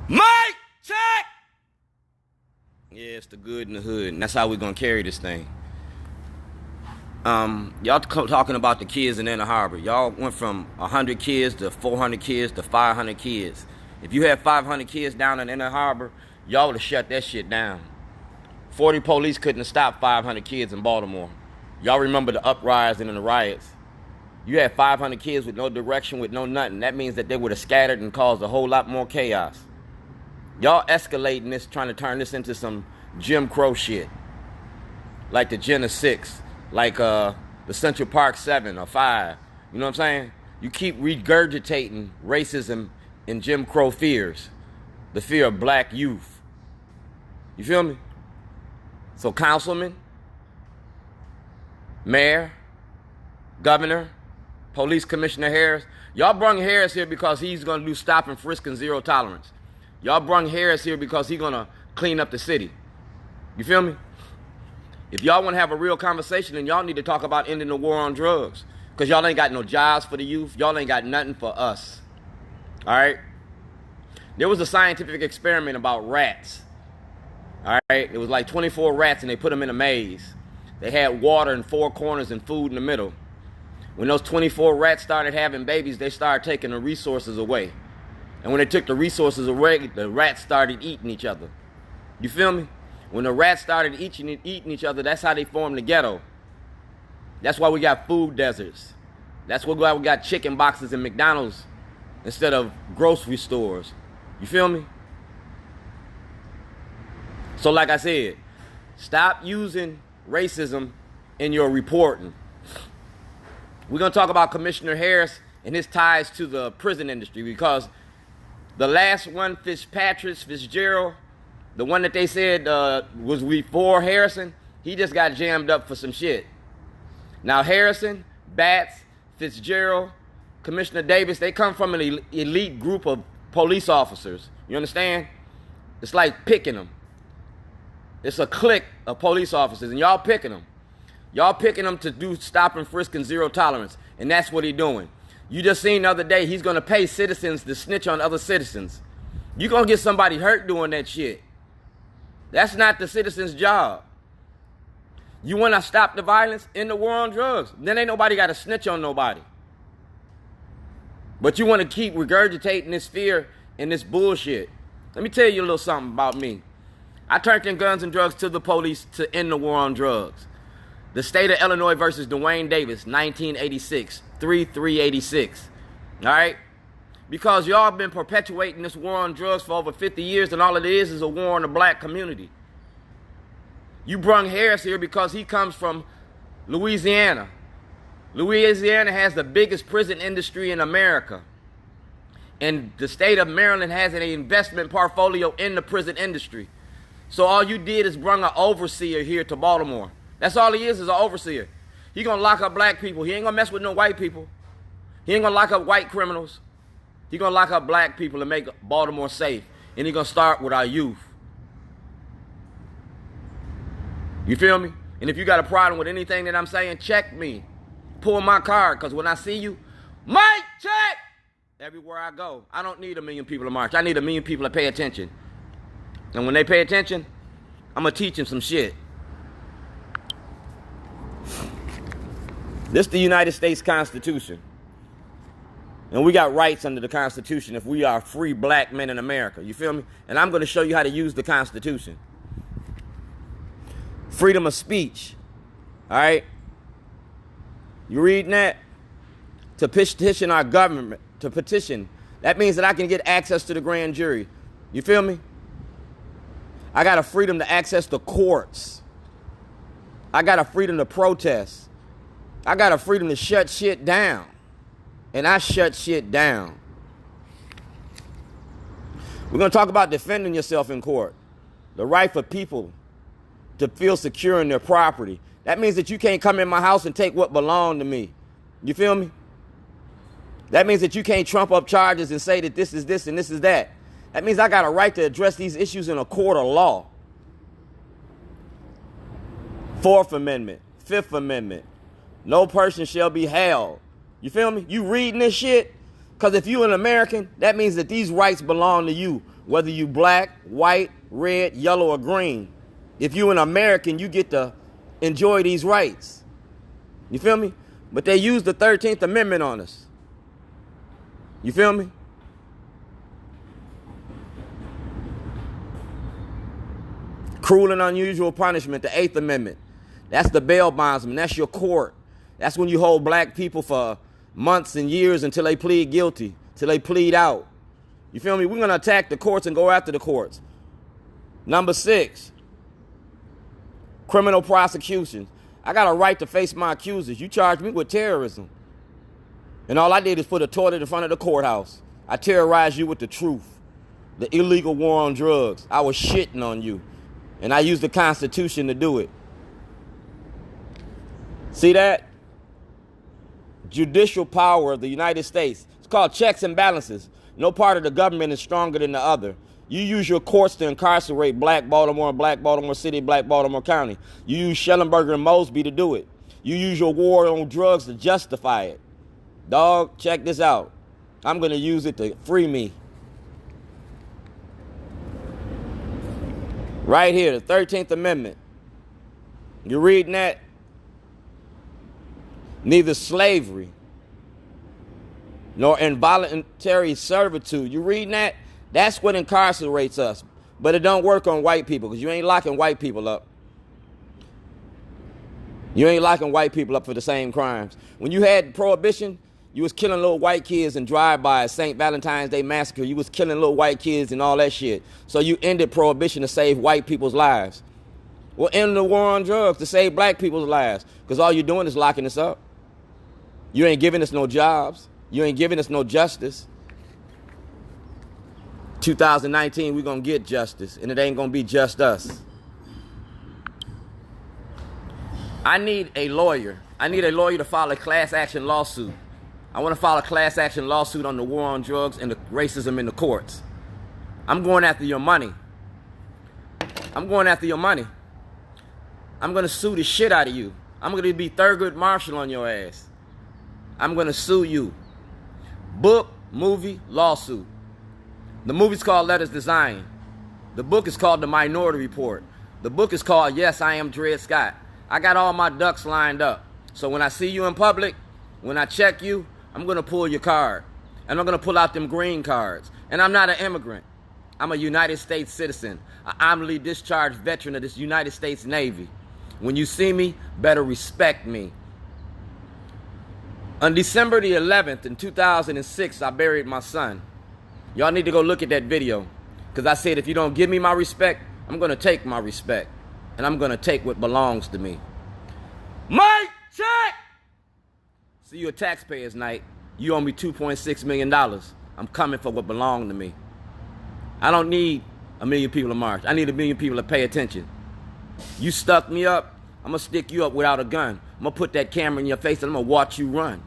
Mic check! Yeah, it's the good in the hood, and that's how we're gonna carry this thing. Y'all talking about the kids in Inner Harbor. Y'all went from 100 kids to 400 kids to 500 kids. If you had 500 kids down in Inner Harbor, y'all would have shut that shit down. 40 police couldn't have stopped 500 kids in Baltimore. Y'all remember the uprising and the riots. You had 500 kids with no direction, with no nothing. That means that they would have scattered and caused a whole lot more chaos. Y'all escalating this, trying to turn this into some Jim Crow shit. Like the Gen 6. Like the Central Park 7 or 5. You know what I'm saying? You keep regurgitating racism and Jim Crow fears. The fear of black youth. You feel me? So councilman, mayor, governor, police commissioner Harris. Y'all brung Harris here because he's going to do stop and frisk and zero tolerance. Y'all brung Harris here because he's going to clean up the city. You feel me? If y'all want to have a real conversation, then y'all need to talk about ending the war on drugs. Because y'all ain't got no jobs for the youth. Y'all ain't got nothing for us. All right? There was a scientific experiment about rats. All right? It was like 24 rats, and they put them in a maze. They had water in 4 corners and food in the middle. When those 24 rats started having babies, they started taking the resources away. And when they took the resources away, the rats started eating each other. You feel me? When the rats started eating each other, that's how they formed the ghetto. That's why we got food deserts. That's why we got chicken boxes in McDonald's instead of grocery stores. You feel me? So like I said, stop using racism in your reporting. We're going to talk about Commissioner Harris and his ties to the prison industry, because the last one, Fitzgerald, the one that they said was before Harrison, he just got jammed up for some shit. Now Harrison, Vaeth, Fitzgerald, Commissioner Davis, they come from an elite group of police officers. You understand? It's like picking them. It's a clique of police officers, and y'all picking them. Y'all picking them to do stop and frisk and zero tolerance, and that's what he's doing. You just seen the other day, he's going to pay citizens to snitch on other citizens. You're going to get somebody hurt doing that shit. That's not the citizen's job. You want to stop the violence in the war on drugs, then ain't nobody got to snitch on nobody. But you want to keep regurgitating this fear and this bullshit. Let me tell you a little something about me. I turned in guns and drugs to the police to end the war on drugs. The state of Illinois versus Dwayne Davis, 1986, 3-3-86. All right? Because y'all been perpetuating this war on drugs for over 50 years, and all it is a war on the black community. You brung Harris here because he comes from Louisiana. Louisiana has the biggest prison industry in America. And the state of Maryland has an investment portfolio in the prison industry. So all you did is bring an overseer here to Baltimore. That's all he is an overseer. He gonna lock up black people. He ain't gonna mess with no white people. He ain't gonna lock up white criminals. He gonna lock up black people and make Baltimore safe. And he gonna start with our youth. You feel me? And if you got a problem with anything that I'm saying, check me. Pull my card, because when I see you, mic check! Everywhere I go, I don't need 1 million people to march. I need 1 million people to pay attention. And when they pay attention, I'm going to teach them some shit. This is the United States Constitution. And we got rights under the Constitution if we are free black men in America. You feel me? And I'm going to show you how to use the Constitution. Freedom of speech. All right? You reading that? To petition our government. To petition. That means that I can get access to the grand jury. You feel me? I got a freedom to access the courts. I got a freedom to protest. I got a freedom to shut shit down. And I shut shit down. We're going to talk about defending yourself in court. The right for people to feel secure in their property. That means that you can't come in my house and take what belonged to me. You feel me? That means that you can't trump up charges and say that this is this and this is that. That means I got a right to address these issues in a court of law. 4th Amendment, 5th Amendment. No person shall be held. You feel me? You reading this shit? Because if you're an American, that means that these rights belong to you, whether you black, white, red, yellow, or green. If you're an American, you get to enjoy these rights. You feel me? But they use the 13th Amendment on us. You feel me? Cruel and unusual punishment, the 8th Amendment. That's the bail bondsman. That's your court. That's when you hold black people for months and years until they plead guilty, till they plead out. You feel me? We're going to attack the courts and go after the courts. Number 6, criminal prosecution. I got a right to face my accusers. You charge me with terrorism. And all I did is put a toilet in front of the courthouse. I terrorized you with the truth. The illegal war on drugs. I was shitting on you. And I used the Constitution to do it. See that? Judicial power of the United States. It's called checks and balances. No part of the government is stronger than the other. You use your courts to incarcerate Black Baltimore, Black Baltimore City, Black Baltimore County. You use Shellenberger and Mosby to do it. You use your war on drugs to justify it. Dog, check this out. I'm going to use it to free me. Right here, the 13th Amendment. You reading that? Neither slavery nor involuntary servitude. You reading that? That's what incarcerates us. But it don't work on white people because you ain't locking white people up. You ain't locking white people up for the same crimes. When you had Prohibition, you was killing little white kids in drive-bys, St. Valentine's Day Massacre. You was killing little white kids and all that shit. So you ended Prohibition to save white people's lives. Well, end the war on drugs to save black people's lives because all you're doing is locking us up. You ain't giving us no jobs. You ain't giving us no justice. 2019, we're going to get justice, and it ain't going to be just us. I need a lawyer. I need a lawyer to file a class action lawsuit. I want to file a class action lawsuit on the war on drugs and the racism in the courts. I'm going after your money. I'm going after your money. I'm going to sue the shit out of you. I'm going to be Thurgood Marshall on your ass. I'm going to sue you. Book, movie, lawsuit. The movie's called Letters Design. The book is called The Minority Report. The book is called Yes, I Am Dred Scott. I got all my ducks lined up. So when I see you in public, when I check you, I'm going to pull your card. And I'm going to pull out them green cards. And I'm not an immigrant. I'm a United States citizen. An honorably discharged veteran of this United States Navy. When you see me, better respect me. On December the 11th in 2006, I buried my son. Y'all need to go look at that video. Because I said if you don't give me my respect, I'm going to take my respect. And I'm going to take what belongs to me. Mike, check! See you at taxpayers night. You owe me $2.6 million. I'm coming for what belonged to me. I don't need 1 million people to march. I need 1 million people to pay attention. You stuck me up, I'm going to stick you up without a gun. I'm going to put that camera in your face and I'm going to watch you run.